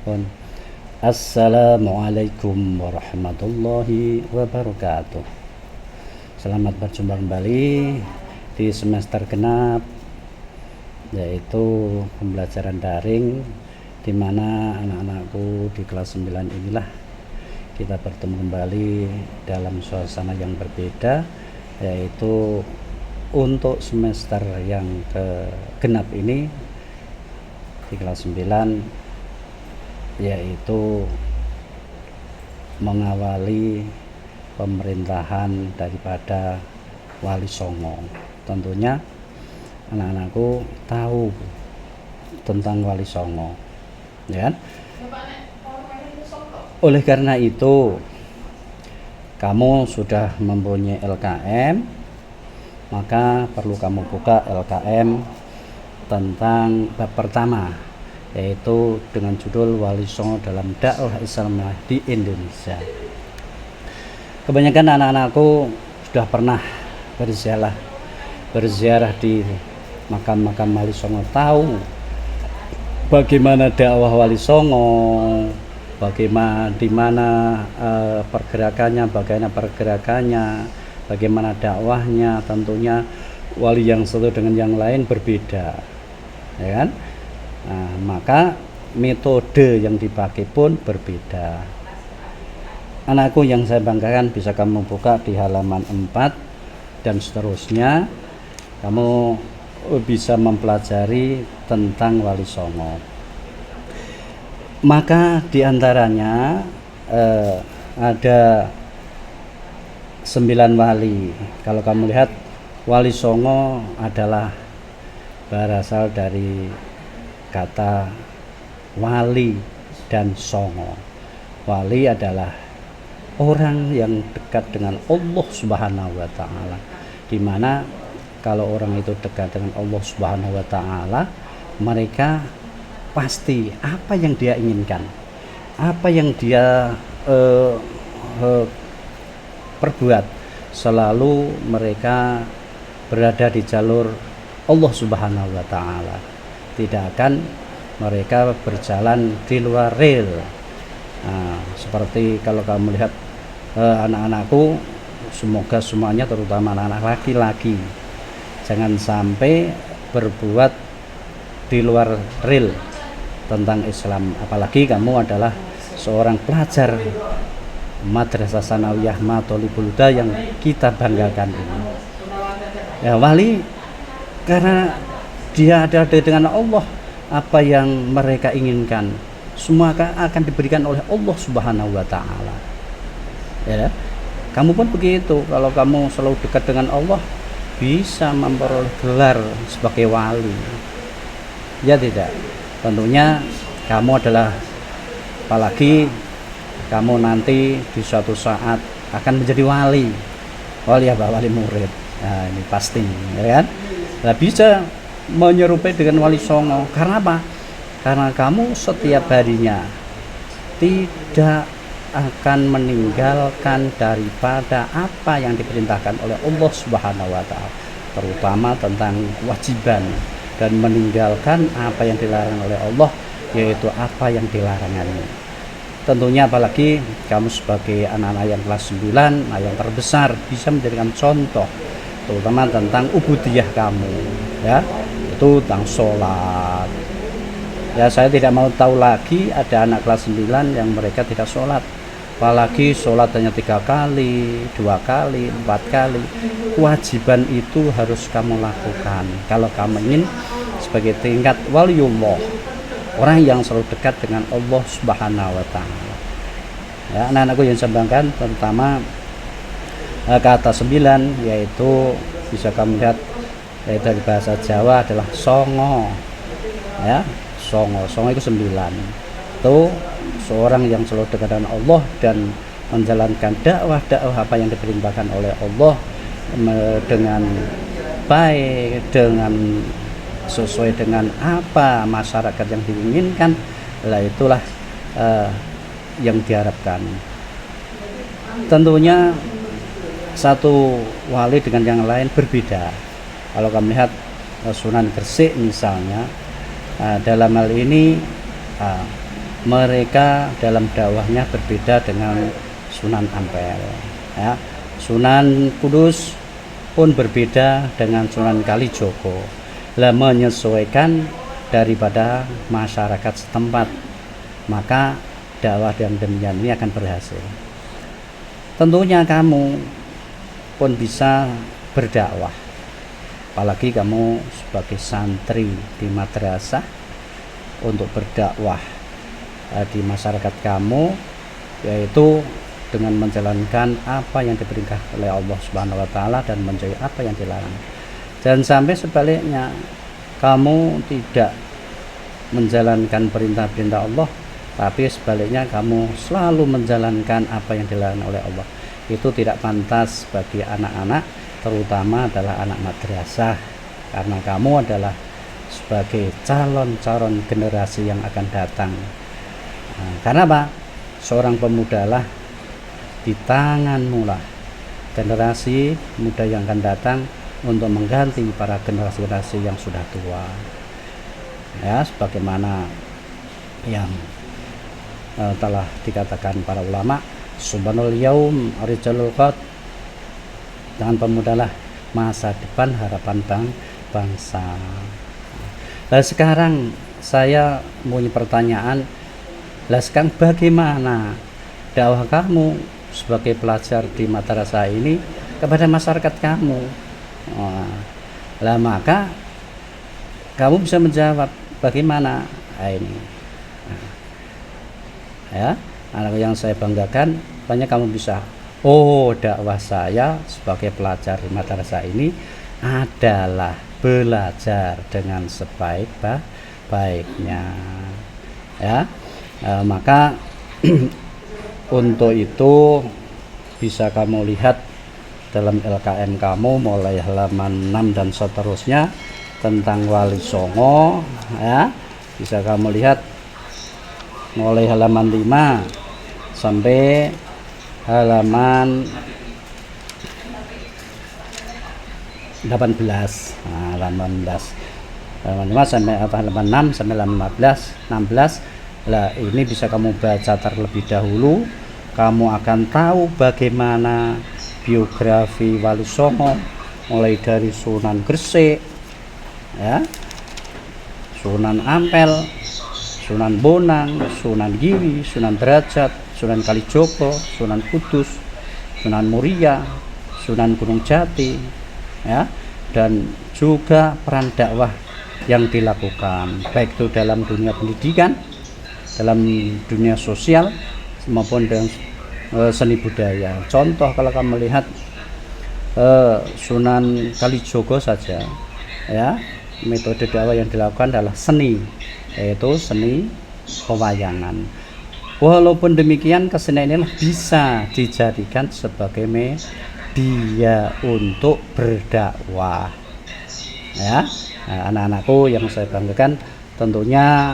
Pun. Assalamualaikum warahmatullahi wabarakatuh. Selamat berjumpa kembali di semester genap, yaitu pembelajaran daring, di mana anak-anakku di kelas 9 inilah kita bertemu kembali dalam suasana yang berbeda, yaitu untuk semester yang genap ini di kelas 9, yaitu mengawali pemerintahan daripada Wali Songo. Tentunya anak-anakku tahu tentang Wali Songo, ya kan? Oleh karena itu, kamu sudah mempunyai LKM, maka perlu kamu buka LKM tentang bab pertama, yaitu dengan judul Wali Songo dalam dakwah Islam di Indonesia. Kebanyakan anak-anakku sudah pernah berziarah di makam-makam Wali Songo, tahu bagaimana dakwah Wali Songo, bagaimana di mana pergerakannya, bagaimana dakwahnya. Tentunya wali yang satu dengan yang lain berbeda, ya kan? Nah, maka metode yang dipakai pun berbeda. Anakku yang saya banggakan, bisa kamu buka di halaman 4 dan seterusnya. Kamu bisa mempelajari tentang Wali Songo. Maka diantaranya ada 9 wali. Kalau kamu lihat, Wali Songo adalah berasal dari kata wali dan songo. Wali adalah orang yang dekat dengan Allah Subhanahu wa taala, di mana kalau orang itu dekat dengan Allah Subhanahu wa taala, mereka pasti apa yang dia inginkan, apa yang dia perbuat, selalu mereka berada di jalur Allah Subhanahu wa taala. Tidak akan mereka berjalan di luar rel. Nah, seperti kalau kamu lihat anak-anakku, semoga semuanya, terutama anak-anak laki-laki, jangan sampai berbuat di luar rel tentang Islam. Apalagi kamu adalah seorang pelajar Madrasah Sanawiyah Mathalibul Huda yang kita banggakan ini. Ya, wali karena dia ada dengan Allah, apa yang mereka inginkan semua akan diberikan oleh Allah Subhanahu wa taala. Ya, kamu pun begitu. Kalau kamu selalu dekat dengan Allah, bisa memperoleh gelar sebagai wali. Ya tidak? Tentunya kamu adalah, apalagi kamu nanti di suatu saat akan menjadi wali. Wali apa? Wali murid. Nah, ini pasti, ya kan? Nah, bisa menyerupai dengan Wali Songo. Karena apa? Karena kamu setiap harinya tidak akan meninggalkan daripada apa yang diperintahkan oleh Allah Subhanahu wa taala, terutama tentang kewajiban, dan meninggalkan apa yang dilarang oleh Allah, yaitu apa yang dilarangannya. Tentunya apalagi kamu sebagai anak-anak yang kelas 9, yang terbesar, bisa menjadikan contoh, terutama tentang ubudiyah kamu, ya, itu tentang sholat. Ya, saya tidak mau tahu lagi ada anak kelas 9 yang mereka tidak sholat, apalagi sholat hanya 3 kali, 2 kali, 4 kali. Kewajiban itu harus kamu lakukan kalau kamu ingin sebagai tingkat waliullah, orang yang selalu dekat dengan Allah Subhanahu wa taala. Ya, anak-anakku yang saya banggakan, terutama kata 9, yaitu bisa kamu lihat, yaitu dari bahasa Jawa adalah songo, ya. Songo itu 9. Itu seorang yang selalu dekat dengan Allah dan menjalankan dakwah apa yang diperintahkan oleh Allah dengan baik, dengan sesuai dengan apa masyarakat yang diinginkan. Lah itulah yang diharapkan. Tentunya satu wali dengan yang lain berbeda. Kalau kamu lihat Sunan Gresik misalnya, dalam hal ini mereka dalam dakwahnya berbeda dengan Sunan Ampel, ya. Sunan Kudus pun berbeda dengan Sunan Kalijogo, menyesuaikan daripada masyarakat setempat, maka dakwah yang demikian ini akan berhasil. Tentunya kamu pun bisa berdakwah, apalagi kamu sebagai santri di madrasah, untuk berdakwah di masyarakat kamu, yaitu dengan menjalankan apa yang diperintah oleh Allah Subhanahu wa taala dan menjauhi apa yang dilarang. Dan sampai sebaliknya, kamu tidak menjalankan perintah-perintah Allah, tapi sebaliknya kamu selalu menjalankan apa yang dilarang oleh Allah. Itu tidak pantas bagi anak-anak, terutama adalah anak madrasah, karena kamu adalah sebagai calon generasi yang akan datang. Karena apa? Seorang pemuda lah, di tanganmu lah generasi muda yang akan datang untuk mengganti para generasi-generasi yang sudah tua, ya, sebagaimana yang telah dikatakan para ulama, subhanal yaum rijalul qad, dengan pemudalah masa depan harapan bangsa. Nah, sekarang saya punya pertanyaan, sekarang bagaimana dakwah kamu sebagai pelajar di madrasah ini kepada masyarakat kamu? Maka kamu bisa menjawab bagaimana ini. Ya, anak yang saya banggakan, banyak kamu bisa, dakwah saya sebagai pelajar di madrasah ini adalah belajar dengan sebaik-baiknya, ya. Maka untuk itu bisa kamu lihat dalam LKM kamu mulai halaman 6 dan seterusnya tentang Wali Songo, ya. Bisa kamu lihat mulai halaman 5 sampai halaman 18. Halaman 5 sampai halaman 6 sampai halaman 16. Lah, ini bisa kamu baca terlebih dahulu. Kamu akan tahu bagaimana biografi Wali Songo, mulai dari Sunan Gresik, ya, Sunan Ampel, Sunan Bonang, Sunan Giri, Sunan Derajat, Sunan Kalijogo, Sunan Kudus, Sunan Muria, Sunan Gunung Jati, ya, dan juga peran dakwah yang dilakukan, baik itu dalam dunia pendidikan, dalam dunia sosial, maupun dalam seni budaya. Contoh, kalau kamu lihat Sunan Kalijogo saja, ya, metode dakwah yang dilakukan adalah seni, yaitu seni pewayangan. Walaupun demikian, kesenian ini bisa dijadikan sebagai media untuk berdakwah, ya. Anak-anakku yang saya banggakan, tentunya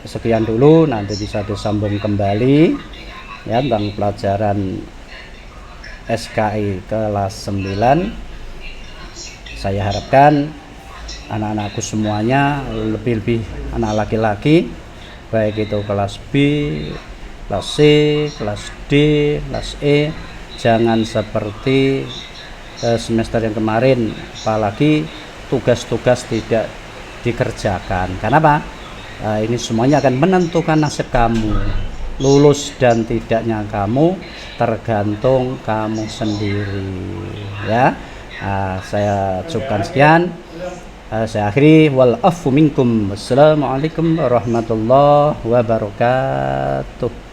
sekian dulu, nanti bisa disambung kembali, ya, tentang pelajaran SKI kelas 9. Saya harapkan anak-anakku semuanya, lebih-lebih anak laki-laki, baik itu kelas B, kelas C, kelas D, kelas E, jangan seperti semester yang kemarin, apalagi tugas-tugas tidak dikerjakan. Kenapa? Ini semuanya akan menentukan nasib kamu. Lulus dan tidaknya kamu tergantung kamu sendiri, ya. Saya cukupkan sekian. Saya akhiri, wal afu minkum. Wassalamualaikum warahmatullahi wabarakatuh.